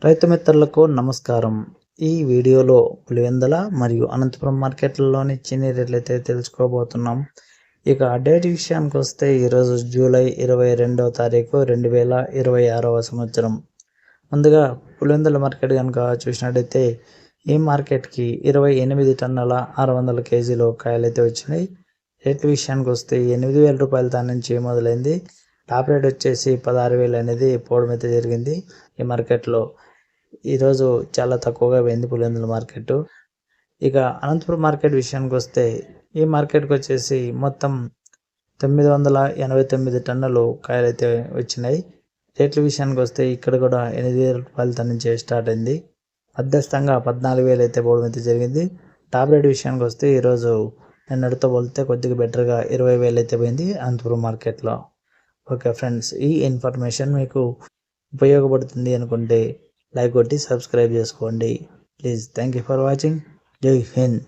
రైతు మిత్రులకు నమస్కారం. ఈ వీడియోలో పులివెందుల మరియు అనంతపురం మార్కెట్లలోని చిన్ని రేట్లు అయితే తెలుసుకోబోతున్నాం. ఇక డేట్ విషయానికి వస్తే ఈరోజు జూలై 22వ తారీఖు 2026వ సంవత్సరం. ముందుగా పులివెందుల మార్కెట్ కనుక చూసినట్టయితే ఈ మార్కెట్కి 28 టన్నుల 600 కేజీలు కాయలు అయితే వచ్చినాయి. రేట్ల విషయానికి వస్తే 8,000 రూపాయల దాని నుంచి మొదలైంది. టాప్ రేట్ వచ్చేసి 16,000 అనేది పోవడం అయితే జరిగింది. ఈ మార్కెట్లో ఈరోజు చాలా తక్కువగా పోయింది పులివెందుల మార్కెట్. ఇక అనంతపురం మార్కెట్ విషయానికి వస్తే ఈ మార్కెట్కి వచ్చేసి మొత్తం 989 టన్నులు కాయలు అయితే వచ్చినాయి. రేట్ల విషయానికి వస్తే ఇక్కడ కూడా 8,000 రూపాయలతో నుంచి స్టార్ట్ అయింది. మధ్యస్థంగా 14,000 అయితే పోవడం అయితే జరిగింది. టాప్ రేట్ విషయానికి వస్తే ఈరోజు నిన్నటితో పోలితే కొద్దిగా బెటర్గా 20,000 అయితే పోయింది అనంతపురం మార్కెట్లో. ఓకే ఫ్రెండ్స్, ఈ ఇన్ఫర్మేషన్ మీకు ఉపయోగపడుతుంది అనుకుంటే లైక్ కొట్టి సబ్స్క్రైబ్ చేసుకోండి please. Thank you for watching. జై హింద్.